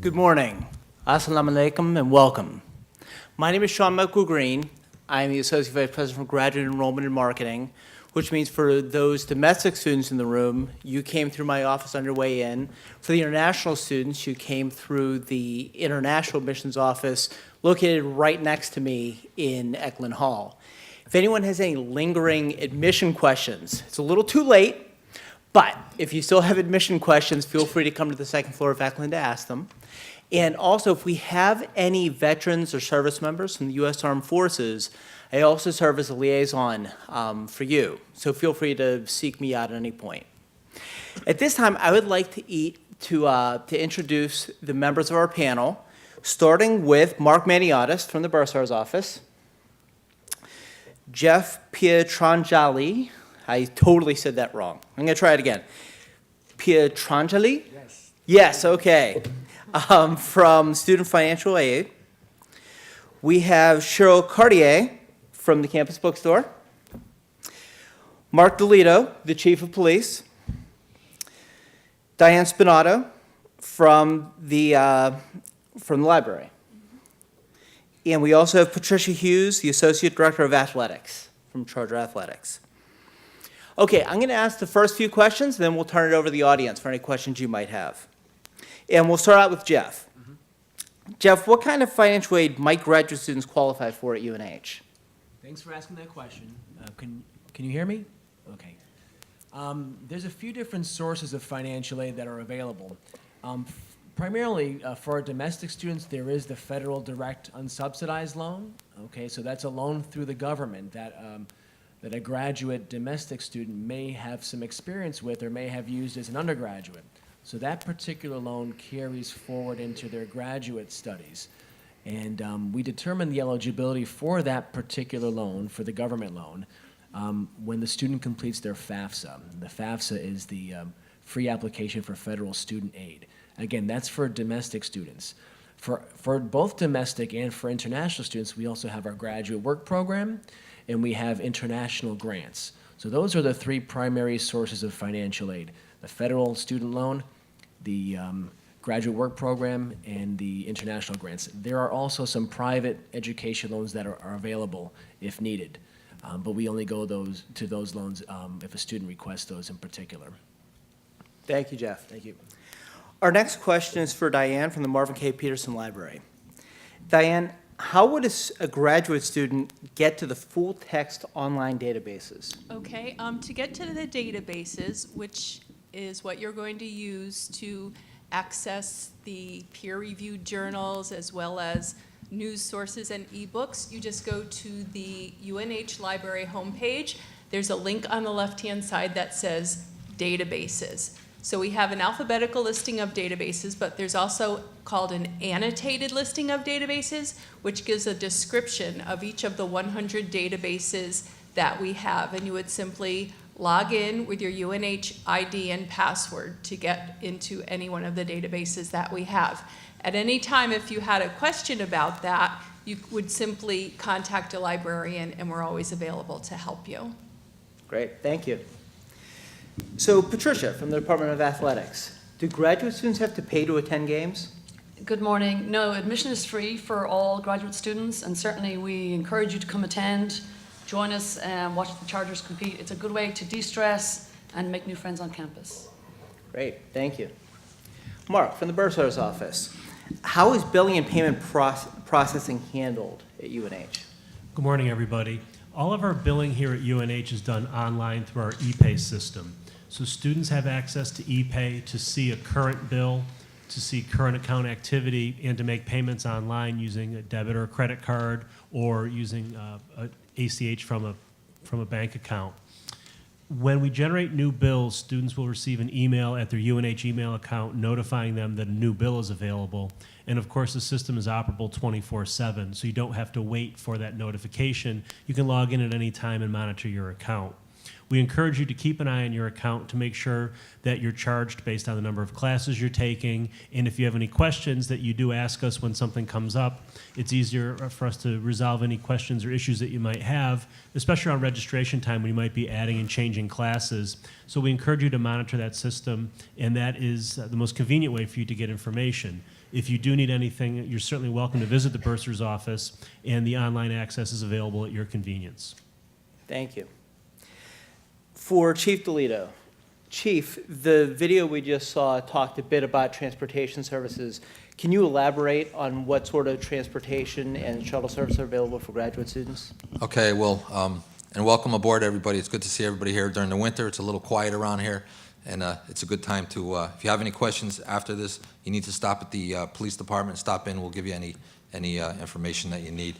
Good morning. Assalamu alaikum and welcome. My name is Sean Michael Green. I am the Associate Vice President for Graduate Enrollment and Marketing, which means for those domestic students in the room, you came through my office on your way in. For the international students, you came through the International Admissions Office located right next to me in Eklund Hall. If anyone has any lingering admission questions, it's a little too late, but if you still have admission questions, feel free to come to the second floor of Eklund to ask them. And also, if we have any veterans or service members from the U.S. Armed Forces, I also serve as a liaison for you. So feel free to seek me out at any point. At this time, I would like to introduce the members of our panel, starting with Mark Maniotis from the Bursar's office, Jeff Pietrangeli. I totally said that wrong. I'm going to try it again. Pietrangeli? Yes. Yes, okay. From Student Financial Aid. We have Cheryl Cartier from the campus bookstore. Mark DeLito, the Chief of Police. Diane Spinato from the library. And we also have Patricia Hughes, the Associate Director of Athletics from Charter Athletics. Okay, I'm going to ask the first few questions, then we'll turn it over to the audience for any questions you might have. And we'll start out with Jeff. Jeff, what kind of financial aid might graduate students qualify for at UNH? Thanks for asking that question. Can you hear me? Okay. There's a few different sources of financial aid that are available. Primarily for our domestic students, there is the federal direct unsubsidized loan. Okay, so that's a loan through the government that a graduate domestic student may have some experience with or may have used as an undergraduate. So that particular loan carries forward into their graduate studies. And we determine the eligibility for that particular loan, for the government loan, when the student completes their FAFSA. The FAFSA is the free application for federal student aid. Again, that's for domestic students. For both domestic and for international students, we also have our graduate work program, and we have international grants. So those are the three primary sources of financial aid: the federal student loan, the graduate work program, and the international grants. There are also some private education loans that are available if needed, but we only go to those loans if a student requests those in particular. Thank you, Jeff. Thank you. Our next question is for Diane from the Marvin K. Peterson Library. Diane, how would a graduate student get to the full text online databases? Okay, to get to the databases, which is what you're going to use to access the peer-reviewed journals as well as news sources and ebooks, you just go to the UNH Library homepage. There's a link on the left-hand side that says databases. So we have an alphabetical listing of databases, but there's also called an annotated listing of databases, which gives a description of each of the 100 databases that we have. And you would simply log in with your UNH ID and password to get into any one of the databases that we have. At any time, if you had a question about that, you would simply contact a librarian, and we're always available to help you. Great, thank you. So Patricia from the Department of Athletics, do graduate students have to pay to attend games? Good morning. No, admission is free for all graduate students, and certainly we encourage you to come attend, join us and watch the Chargers compete. It's a good way to de-stress and make new friends on campus. Great, thank you. Mark from the Bursar's office, how is billing and payment processing handled at UNH? Good morning, everybody. All of our billing here at UNH is done online through our ePay system. So students have access to ePay to see a current bill, to see current account activity, and to make payments online using a debit or a credit card or using ACH from a bank account. When we generate new bills, students will receive an email at their UNH email account notifying them that a new bill is available. And of course, the system is operable 24/7, so you don't have to wait for that notification. You can log in at any time and monitor your account. We encourage you to keep an eye on your account to make sure that you're charged based on the number of classes you're taking. And if you have any questions that you do ask us when something comes up, it's easier for us to resolve any questions or issues that you might have, especially around registration time when you might be adding and changing classes. So we encourage you to monitor that system, and that is the most convenient way for you to get information. If you do need anything, you're certainly welcome to visit the bursar's office, and the online access is available at your convenience. Thank you. For Chief Delito. Chief, the video we just saw talked a bit about transportation services. Can you elaborate on what sort of transportation and shuttle service are available for graduate students? Okay, well, and welcome aboard, everybody. It's good to see everybody here during the winter. It's a little quiet around here, and it's a good time to, if you have any questions after this, you need to stop at the police department, stop in. We'll give you any information that you need.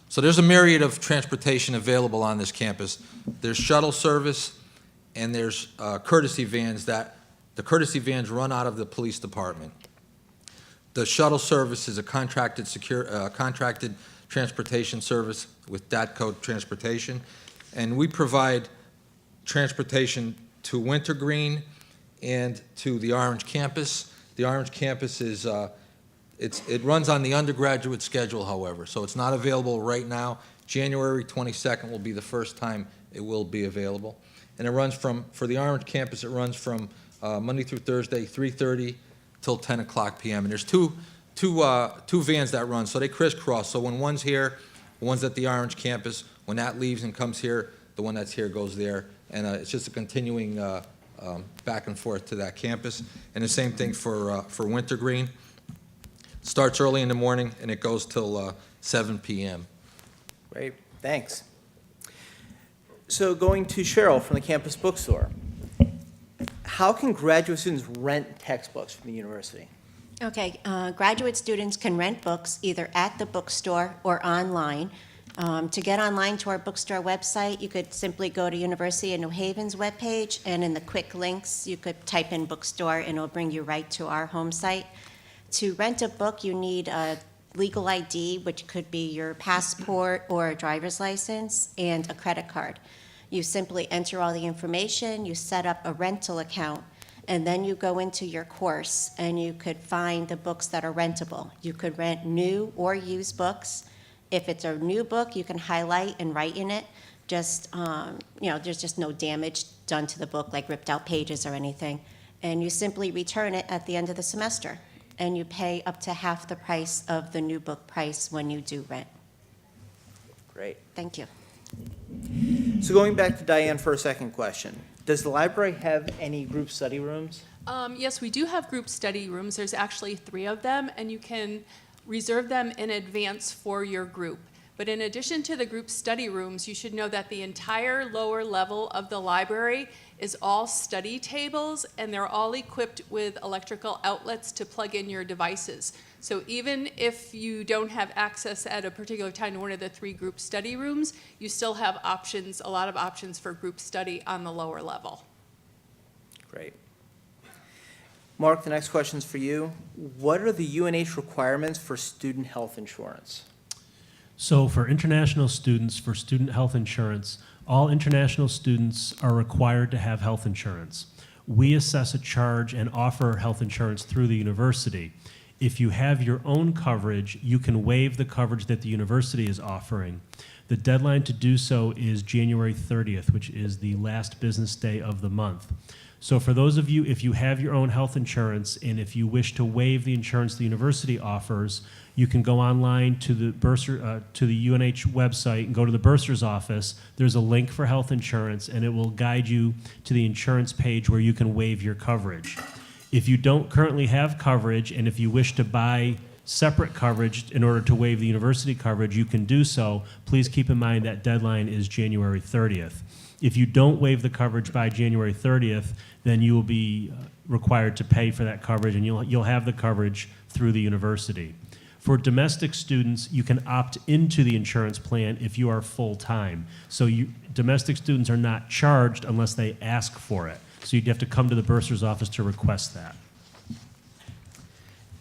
So there's a myriad of transportation available on this campus. There's shuttle service, and there's courtesy vans the courtesy vans run out of the police department. The shuttle service is a contracted transportation service with DATCO Transportation, and we provide transportation to Wintergreen and to the Orange campus. The Orange campus is it runs on the undergraduate schedule, however, so it's not available right now. January 22nd will be the first time it will be available, and it runs for the Orange campus. It runs from Monday through Thursday, 3:30 till 10 o'clock p.m. And there's two vans that run, so they crisscross. So when one's here, one's at the Orange campus. When that leaves and comes here, the one that's here goes there, and it's just a continuing back and forth to that campus. And the same thing for Wintergreen. Starts early in the morning and it goes till 7 p.m. Great, thanks. So going to Cheryl from the campus bookstore. How can graduate students rent textbooks from the university? Okay, graduate students can rent books either at the bookstore or online. To get online to our bookstore website, you could simply go to University of New Haven's webpage, and in the quick links, you could type in bookstore, and it'll bring you right to our home site. To rent a book, you need a legal ID, which could be your passport or a driver's license, and a credit card. You simply enter all the information, you set up a rental account, and then you go into your course, and you could find the books that are rentable. You could rent new or used books. If it's a new book, you can highlight and write in it. Just, there's just no damage done to the book, like ripped out pages or anything. And you simply return it at the end of the semester. And you pay up to half the price of the new book price when you do rent. Great. Thank you. So going back to Diane for a second question, does the library have any group study rooms? Yes, we do have group study rooms. There's actually 3 of them, and you can reserve them in advance for your group. But in addition to the group study rooms, you should know that the entire lower level of the library is all study tables, and they're all equipped with electrical outlets to plug in your devices. So even if you don't have access at a particular time to one of the 3 group study rooms, you still have options, a lot of options for group study on the lower level. Great. Mark, the next question's for you. What are the UNH requirements for student health insurance? So for international students, for student health insurance, all international students are required to have health insurance. We assess a charge and offer health insurance through the university. If you have your own coverage, you can waive the coverage that the university is offering. The deadline to do so is January 30th, which is the last business day of the month. So for those of you, if you have your own health insurance and if you wish to waive the insurance the university offers, you can go online to the UNH website and go to the bursar's office. There's a link for health insurance, and it will guide you to the insurance page where you can waive your coverage. If you don't currently have coverage, and if you wish to buy separate coverage in order to waive the university coverage, you can do so. Please keep in mind that deadline is January 30th. If you don't waive the coverage by January 30th, then you will be required to pay for that coverage, and you'll have the coverage through the university. For domestic students, you can opt into the insurance plan if you are full-time. So domestic students are not charged unless they ask for it. So you'd have to come to the bursar's office to request that.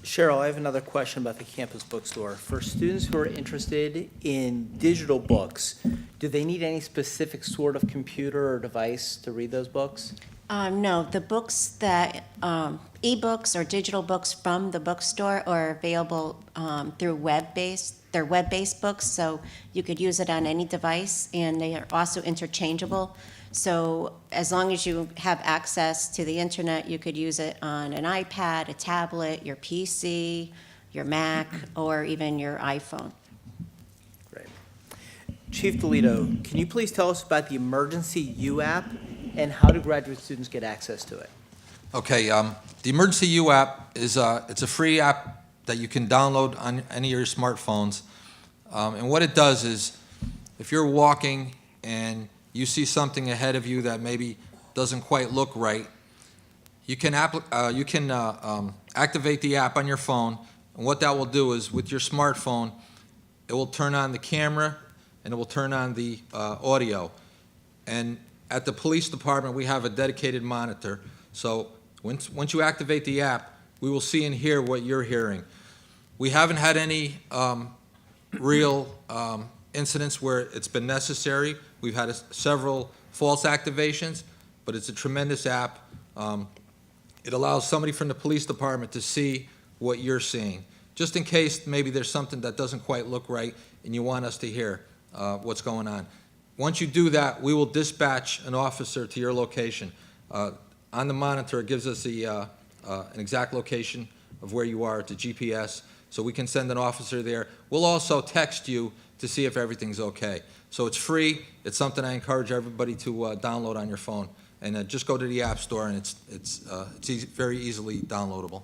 Cheryl, I have another question about the campus bookstore. For students who are interested in digital books, do they need any specific sort of computer or device to read those books? No, the books that, ebooks or digital books from the bookstore are available through they're web-based books, so you could use it on any device, and they are also interchangeable. So as long as you have access to the internet, you could use it on an iPad, a tablet, your PC, your Mac, or even your iPhone. Great. Chief Delito, can you please tell us about the Emergency U app and how do graduate students get access to it? Okay, the Emergency U app is it's a free app that you can download on any of your smartphones. And what it does is, if you're walking and you see something ahead of you that maybe doesn't quite look right, you can activate the app on your phone. And what that will do is, with your smartphone, it will turn on the camera and it will turn on the audio. And at the police department, we have a dedicated monitor. So once you activate the app, we will see and hear what you're hearing. We haven't had any real incidents where it's been necessary. We've had several false activations, but it's a tremendous app. It allows somebody from the police department to see what you're seeing, just in case maybe there's something that doesn't quite look right and you want us to hear what's going on. Once you do that, we will dispatch an officer to your location. On the monitor, it gives us an exact location of where you are, to GPS, so we can send an officer there. We'll also text you to see if everything's okay. So it's free. It's something I encourage everybody to download on your phone. And just go to the App Store, and it's very easily downloadable.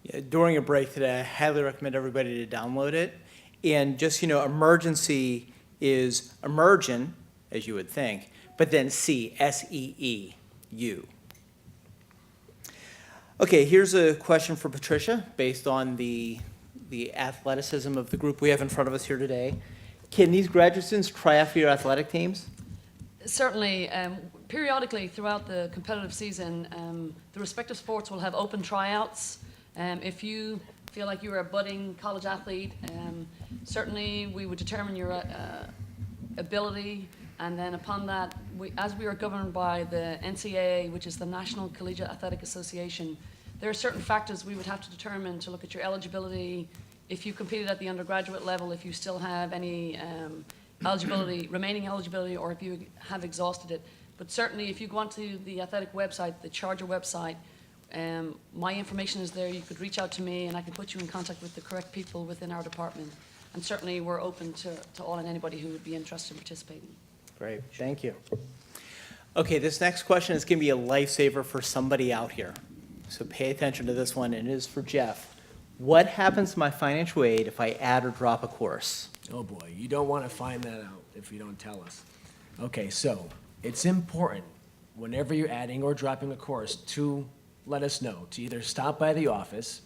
Yeah, during a break today, I highly recommend everybody to download it. And just, you know, emergency is emergent, as you would think, but then S-E-E-U. Okay, here's a question for Patricia, based on the athleticism of the group we have in front of us here today. Can these graduate students try out for your athletic teams? Certainly, periodically throughout the competitive season, the respective sports will have open tryouts. If you feel like you're a budding college athlete, certainly we would determine your ability, and then upon that, as we are governed by the NCAA, which is the National Collegiate Athletic Association, there are certain factors we would have to determine to look at your eligibility, if you competed at the undergraduate level, if you still have any remaining eligibility, or if you have exhausted it. But certainly, if you go onto the athletic website, the Charger website, my information is there. You could reach out to me, and I could put you in contact with the correct people within our department. And certainly, we're open to all and anybody who would be interested in participating. Great, thank you. Okay, this next question is going to be a lifesaver for somebody out here. So pay attention to this one, and it is for Jeff. What happens to my financial aid if I add or drop a course? Oh boy, you don't want to find that out if you don't tell us. Okay, so it's important whenever you're adding or dropping a course to let us know, to either stop by the office,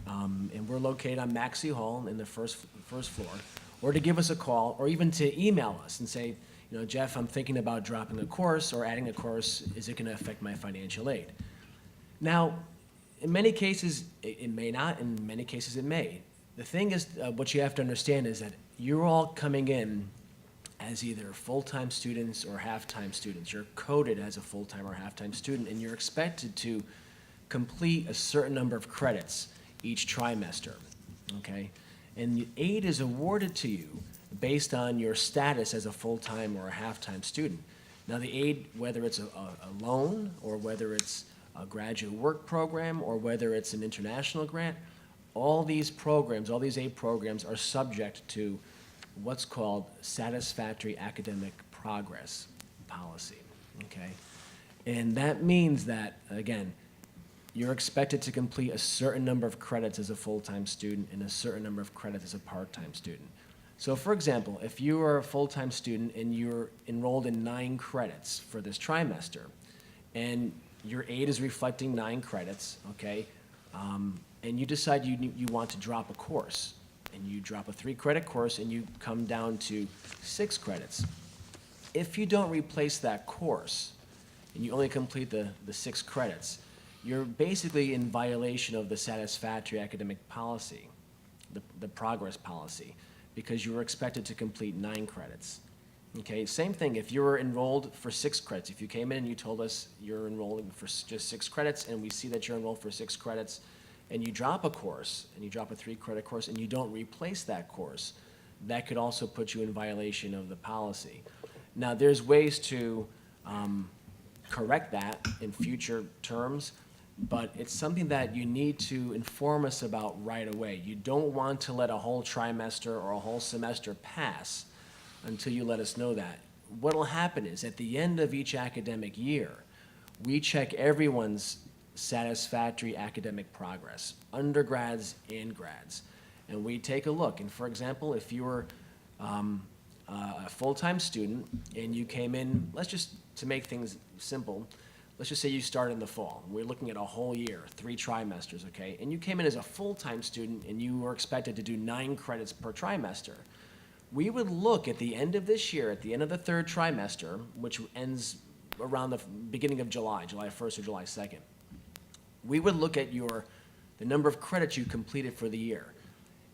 and we're located on Maxey Hall in the first floor, or to give us a call, or even to email us and say, you know, Jeff, I'm thinking about dropping a course or adding a course. Is it going to affect my financial aid? Now, in many cases, it may not. In many cases, it may. The thing is, what you have to understand is that you're all coming in as either full-time students or half-time students. You're coded as a full-time or half-time student, and you're expected to complete a certain number of credits each trimester, okay? And the aid is awarded to you based on your status as a full-time or a half-time student. Now, the aid, whether it's a loan, or whether it's a graduate work program, or whether it's an international grant, all these programs, all these aid programs are subject to what's called satisfactory academic progress policy, okay? And that means that, again, you're expected to complete a certain number of credits as a full-time student and a certain number of credits as a part-time student. So for example, if you are a full-time student and you're enrolled in 9 credits for this trimester, and your aid is reflecting 9 credits, okay, and you decide you want to drop a course, and you drop a 3-credit course and you come down to 6 credits. If you don't replace that course and you only complete the 6 credits, you're basically in violation of the satisfactory academic policy, the progress policy, because you were expected to complete 9 credits. Okay, same thing, if you were enrolled for 6 credits, if you came in and you told us you're enrolling for just 6 credits, and we see that you're enrolled for 6 credits, and you drop a course, and you drop a 3-credit course, and you don't replace that course, that could also put you in violation of the policy. Now, there's ways to correct that in future terms, but it's something that you need to inform us about right away. You don't want to let a whole trimester or a whole semester pass until you let us know that. What will happen is, at the end of each academic year, we check everyone's satisfactory academic progress, undergrads and grads. And we take a look. And for example, if you were a full-time student and you came in, let's just, to make things simple, let's just say you started in the fall. We're looking at a whole year, 3 trimesters, okay? And you came in as a full-time student and you were expected to do 9 credits per trimester. We would look at the end of this year, at the end of the 3rd trimester, which ends around the beginning of July 1st or July 2nd. We would look at the number of credits you completed for the year.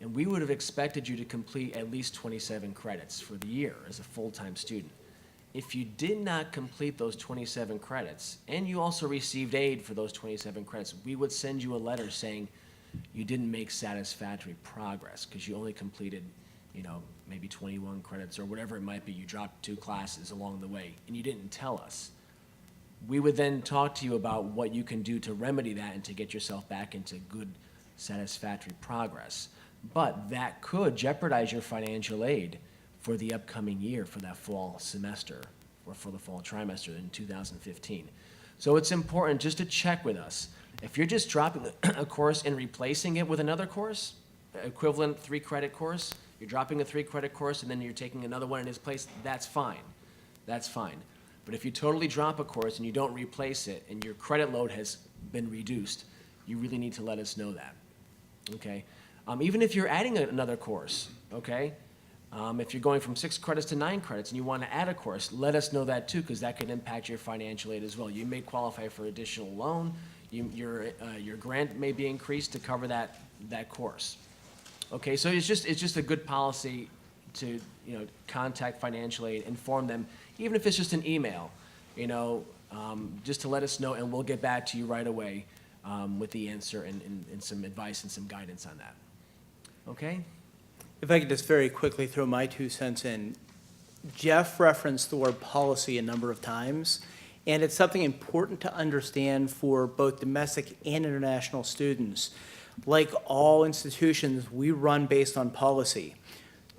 And we would have expected you to complete at least 27 credits for the year as a full-time student. If you did not complete those 27 credits, and you also received aid for those 27 credits, we would send you a letter saying you didn't make satisfactory progress because you only completed, maybe 21 credits or whatever it might be. You dropped 2 classes along the way, and you didn't tell us. We would then talk to you about what you can do to remedy that and to get yourself back into good, satisfactory progress. But that could jeopardize your financial aid for the upcoming year, for that fall semester, or for the fall trimester in 2015. So it's important just to check with us. If you're just dropping a course and replacing it with another course, equivalent 3-credit course, you're dropping a 3-credit course and then you're taking another one in its place, that's fine. That's fine. But if you totally drop a course and you don't replace it and your credit load has been reduced, you really need to let us know that, okay? Even if you're adding another course, okay? If you're going from 6 credits to 9 credits and you want to add a course, let us know that too, because that could impact your financial aid as well. You may qualify for additional loan. Your grant may be increased to cover that course. Okay, so it's just a good policy to contact financial aid, inform them, even if it's just an email, just to let us know, and we'll get back to you right away with the answer and some advice and some guidance on that. Okay? If I could just very quickly throw my 2 cents in. Jeff referenced the word policy a number of times, and it's something important to understand for both domestic and international students. Like all institutions, we run based on policy.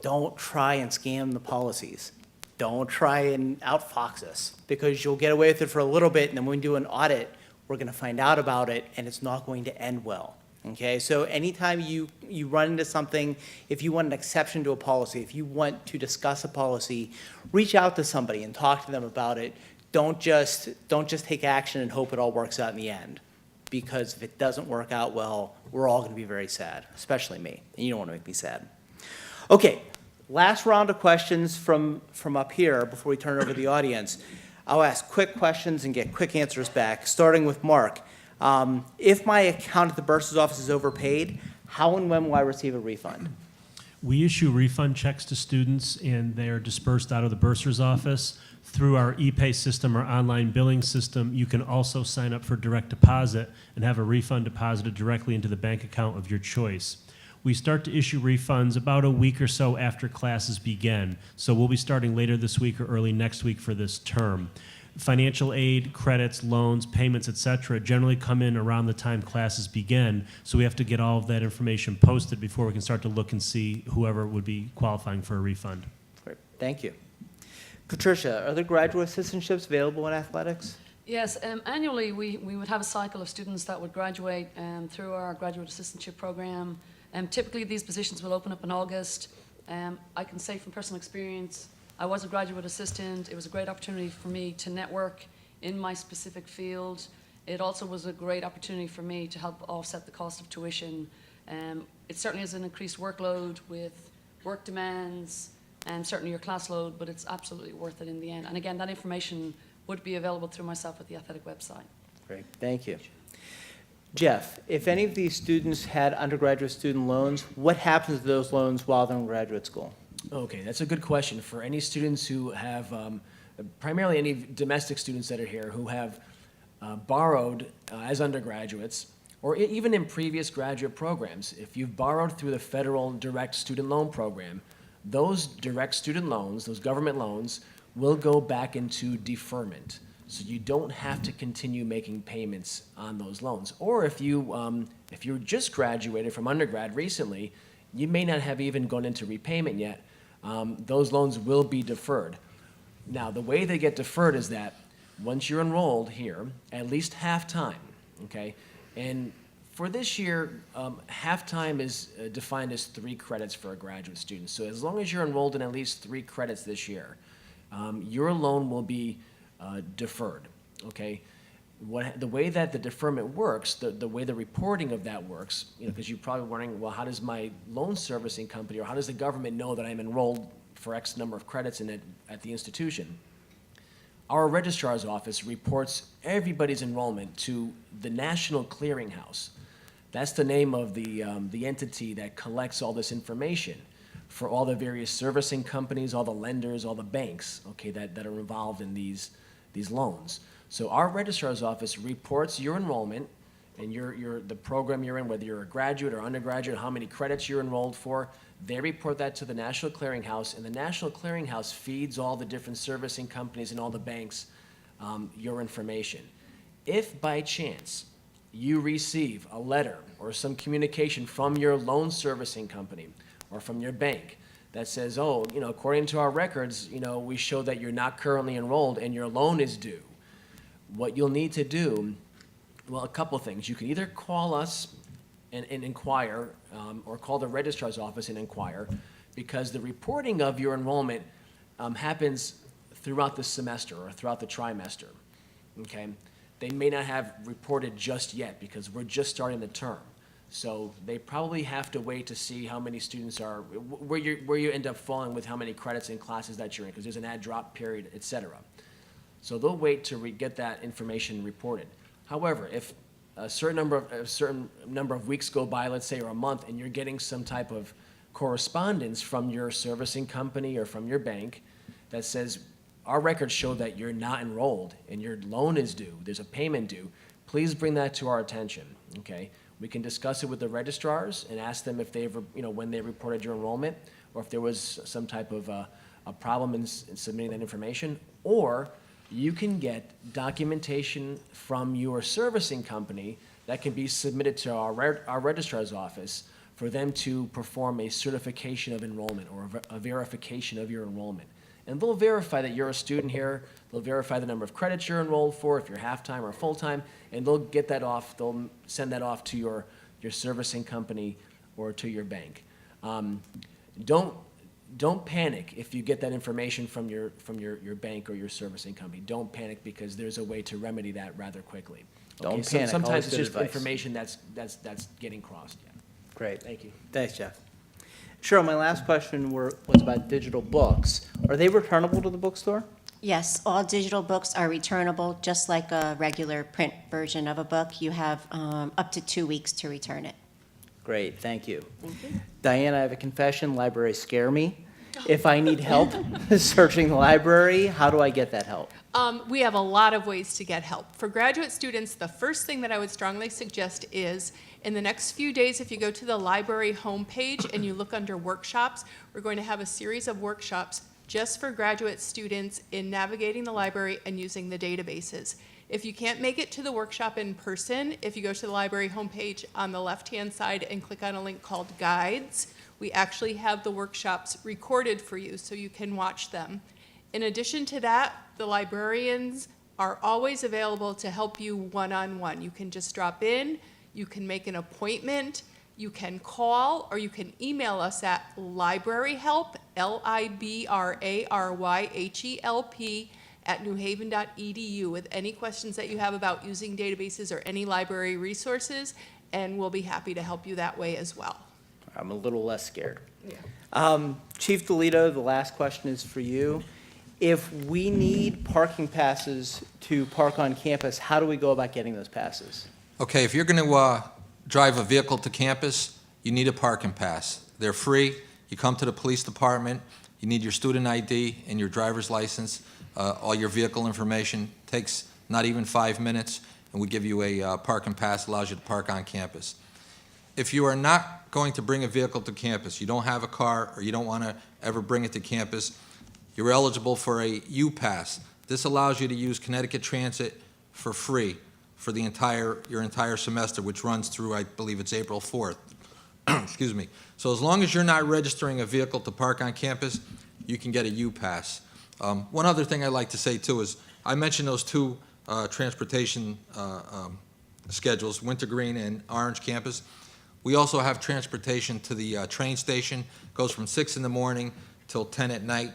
Don't try and scam the policies. Don't try and outfox us, because you'll get away with it for a little bit, and then when we do an audit, we're going to find out about it, and it's not going to end well. Okay, so anytime you run into something, if you want an exception to a policy, if you want to discuss a policy, reach out to somebody and talk to them about it. Don't just take action and hope it all works out in the end, because if it doesn't work out well, we're all going to be very sad, especially me, and you don't want to make me sad. Okay, last round of questions from up here before we turn it over to the audience. I'll ask quick questions and get quick answers back, starting with Mark. If my account at the bursar's office is overpaid, how and when will I receive a refund? We issue refund checks to students, and they're dispersed out of the bursar's office. Through our ePay system or online billing system, you can also sign up for direct deposit and have a refund deposited directly into the bank account of your choice. We start to issue refunds about a week or so after classes begin, so we'll be starting later this week or early next week for this term. Financial aid, credits, loans, payments, etc. generally come in around the time classes begin, so we have to get all of that information posted before we can start to look and see whoever would be qualifying for a refund. Great, thank you. Patricia, are there graduate assistantships available in athletics? Yes, annually we would have a cycle of students that would graduate through our graduate assistantship program. Typically these positions will open up in August. I can say from personal experience, I was a graduate assistant. It was a great opportunity for me to network in my specific field. It also was a great opportunity for me to help offset the cost of tuition. It certainly is an increased workload with work demands and certainly your class load, but it's absolutely worth it in the end. And again, that information would be available through myself at the athletic website. Great, thank you. Jeff, if any of these students had undergraduate student loans, what happens to those loans while they're in graduate school? Okay, that's a good question. For any students who have, primarily any domestic students that are here who have borrowed as undergraduates, or even in previous graduate programs, if you've borrowed through the federal direct student loan program, those direct student loans, those government loans, will go back into deferment. So you don't have to continue making payments on those loans. Or if you just graduated from undergrad recently, you may not have even gone into repayment yet. Those loans will be deferred. Now, the way they get deferred is that once you're enrolled here, at least half-time, okay? And for this year, half-time is defined as 3 credits for a graduate student. So as long as you're enrolled in at least 3 credits this year, your loan will be deferred, okay? The way that the deferment works, the way the reporting of that works, because you're probably wondering, well, how does my loan servicing company or how does the government know that I'm enrolled for X number of credits at the institution? Our registrar's office reports everybody's enrollment to the National Clearinghouse. That's the name of the entity that collects all this information for all the various servicing companies, all the lenders, all the banks, okay, that are involved in these loans. So our registrar's office reports your enrollment and the program you're in, whether you're a graduate or undergraduate, how many credits you're enrolled for. They report that to the National Clearinghouse, and the National Clearinghouse feeds all the different servicing companies and all the banks your information. If by chance you receive a letter or some communication from your loan servicing company or from your bank that says, oh, according to our records, we show that you're not currently enrolled and your loan is due, what you'll need to do, well, a couple things. You can either call us and inquire, or call the registrar's office and inquire, because the reporting of your enrollment happens throughout the semester or throughout the trimester, okay? They may not have reported just yet because we're just starting the term. So they probably have to wait to see how many students are, where you end up falling with how many credits and classes that you're in, because there's an add drop period, et cetera. So they'll wait to get that information reported. However, if a certain number of weeks go by, let's say, or a month, and you're getting some type of correspondence from your servicing company or from your bank that says, our records show that you're not enrolled and your loan is due, there's a payment due, please bring that to our attention, okay? We can discuss it with the registrars and ask them if they've, when they reported your enrollment, or if there was some type of a problem in submitting that information, or you can get documentation from your servicing company that can be submitted to our registrar's office for them to perform a certification of enrollment or a verification of your enrollment. And they'll verify that you're a student here, they'll verify the number of credits you're enrolled for, if you're half-time or full-time, and they'll get that off, they'll send that off to your servicing company or to your bank. Don't panic if you get that information from your bank or your servicing company. Don't panic, because there's a way to remedy that rather quickly. Don't So panic. sometimes Always it's good just advice. information that's getting crossed. Yeah. Great. Thank you. Thanks, Jeff. Cheryl, my last question was about digital books. Are they returnable to the bookstore? Yes, all digital books are returnable, just like a regular print version of a book. You have up to 2 weeks to return it. Great, thank you. Diane, I have a confession. Libraries scare me. If I need help searching the library, how do I get that help? We have a lot of ways to get help. For graduate students, the first thing that I would strongly suggest is, in the next few days, if you go to the library homepage and you look under workshops, we're going to have a series of workshops just for graduate students in navigating the library and using the databases. If you can't make it to the workshop in person, if you go to the library homepage on the left-hand side and click on a link called Guides, we actually have the workshops recorded for you so you can watch them. In addition to that, the librarians are always available to help you one-on-one. You can just drop in, you can make an appointment, you can call, or you can email us at libraryhelp, LIBRARYHELP, @newhaven.edu with any questions that you have about using databases or any library resources, and we'll be happy to help you that way as well. I'm a little less scared. Chief Toledo, the last question is for you. If we need parking passes to park on campus, how do we go about getting those passes? Okay, if you're going to drive a vehicle to campus, you need a parking pass. They're free. You come to the police department. You need your student ID and your driver's license. All your vehicle information takes not even 5 minutes, and we give you a parking pass, allows you to park on campus. If you are not going to bring a vehicle to campus, you don't have a car, or you don't want to ever bring it to campus, you're eligible for a U-Pass. This allows you to use Connecticut Transit for free for your entire semester, which runs through, I believe it's April 4th. Excuse me. So as long as you're not registering a vehicle to park on campus, you can get a U-Pass. One other thing I'd like to say, too, is I mentioned those two transportation schedules, Wintergreen and Orange Campus. We also have transportation to the train station. It goes from 6 in the morning till 10 at night.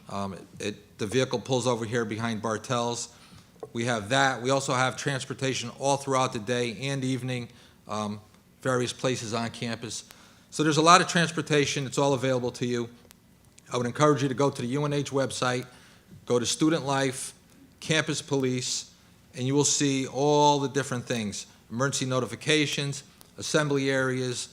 The vehicle pulls over here behind Bartels. We have that. We also have transportation all throughout the day and evening, various places on campus. So there's a lot of transportation. It's all available to you. I would encourage you to go to the UNH website, go to Student Life, Campus Police, and you will see all the different things, emergency notifications, assembly areas,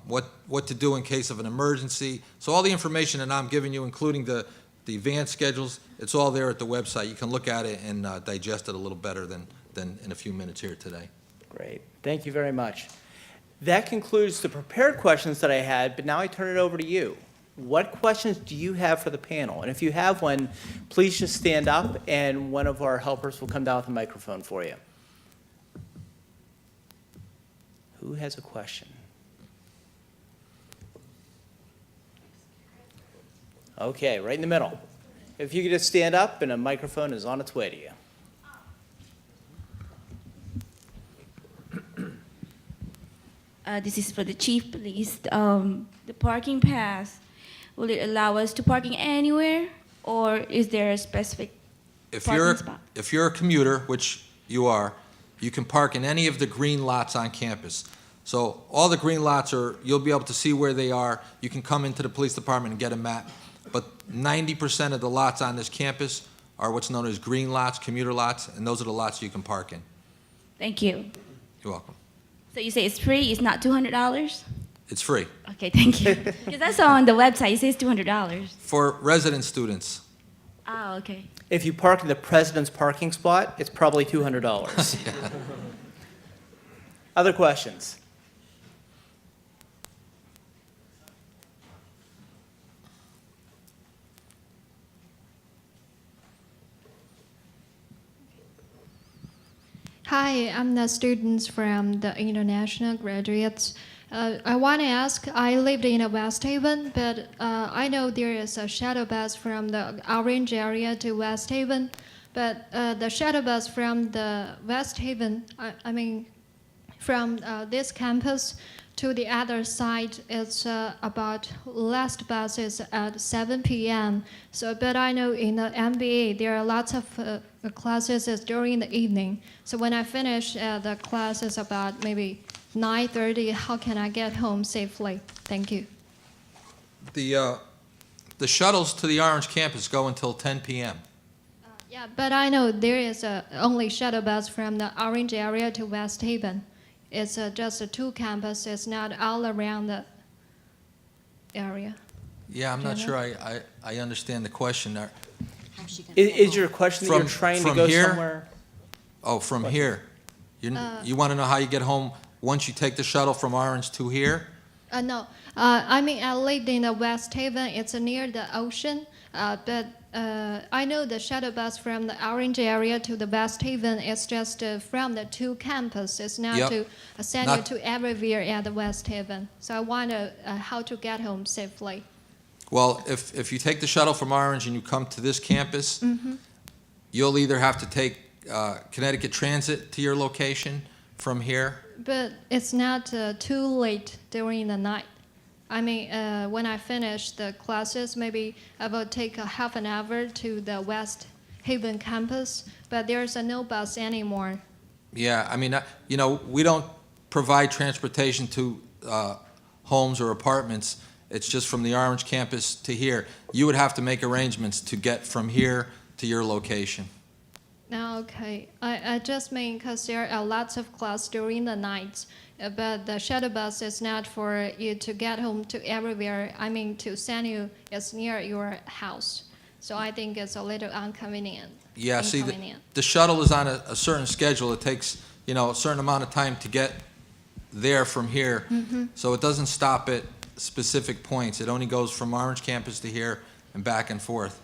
what to do in case of an emergency. So all the information that I'm giving you, including the van schedules, it's all there at the website. You can look at it and digest it a little better than in a few minutes here today. Great. Thank you very much. That concludes the prepared questions that I had, but now I turn it over to you. What questions do you have for the panel? And if you have one, please just stand up and one of our helpers will come down with a microphone for you. Who has a question? Okay, right in the middle. If you could just stand up and a microphone is on its way to you. This is for the chief police. The parking pass, will it allow us to parking anywhere, or is there a specific parking spot? If you're a commuter, which you are, you can park in any of the green lots on campus. So all the green lots you'll be able to see where they are. You can come into the police department and get a map. But 90% of the lots on this campus are what's known as green lots, commuter lots, and those are the lots you can park in. Thank you. You're welcome. So you say it's free, it's not $200? It's free. Okay, thank you. Because I saw on the website, it says $200. For resident students. Oh, okay. If you park in the president's parking spot, it's probably $200. Other questions? Hi, I'm the student from the international graduates. I want to ask, I lived in West Haven, but I know there is a shuttle bus from the Orange area to West Haven, but the shuttle bus from the West Haven, I mean, from this campus to the other side, it's about last bus is at 7 p.m. So, but I know in the MBA there are lots of classes is during the evening. So when I finish the class is about maybe 9:30. How can I get home safely? Thank you. The shuttles to the Orange campus go until 10 p.m. Yeah, but I know there is only shuttle bus from the Orange area to West Haven. It's just two campuses. It's not all around the area. Yeah, I'm not Yeah. sure I understand the question. Is your question that you're From- trying to from go here? somewhere? Oh, from here. You want to know how you get home once you take the shuttle from Orange to here? No, I mean, I lived in the West Haven. It's near the ocean, but I know the shuttle bus from the Orange area to the West Haven is just from the two campuses. It's not Yep. to send you Not- to everywhere at the West Haven. So I wonder how to get home safely. Well, if you take the shuttle from Orange and you come to this campus, you'll either have to take Connecticut Transit to your location from here. But it's not too late during the night. I mean, when I finish the classes, maybe I will take a half an hour to the West Haven campus, but there's no bus anymore. Yeah, I mean, we don't provide transportation to homes or apartments. It's just from the Orange campus to here. You would have to make arrangements to get from here to your location. Okay, I just mean because there are lots of class during the night, but the shuttle bus is not for you to get home to everywhere. I mean, to send you, it's near your house. So I think it's a little inconvenient. Yeah, see, Inconvenient. the shuttle is on a certain schedule. It takes, you know, a certain amount of time to get there from here. So it doesn't stop at specific points. It only goes from Orange campus to here and back and forth.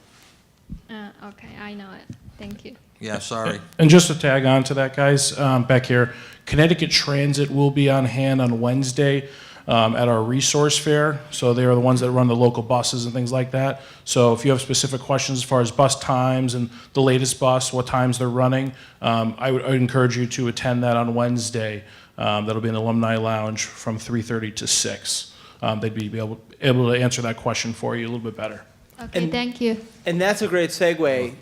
Okay, I know it. Thank you. Yeah, sorry. And just to tag on to that, guys, back here, Connecticut Transit will be on hand on Wednesday at our resource fair. So they are the ones that run the local buses and things like that. So if you have specific questions as far as bus times and the latest bus, what times they're running, I would encourage you to attend that on Wednesday. That'll be in the Alumni Lounge from 3:30 to 6. They'd be able to answer that question for you a little bit better. Okay, And- thank you. And that's a great segue.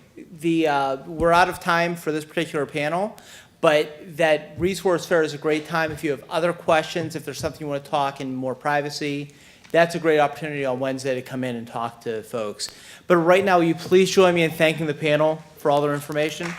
We're out of time for this particular panel, but that resource fair is a great time if you have other questions, if there's something you want to talk in more privacy. That's a great opportunity on Wednesday to come in and talk to folks. But right now, will you please join me in thanking the panel for all their information?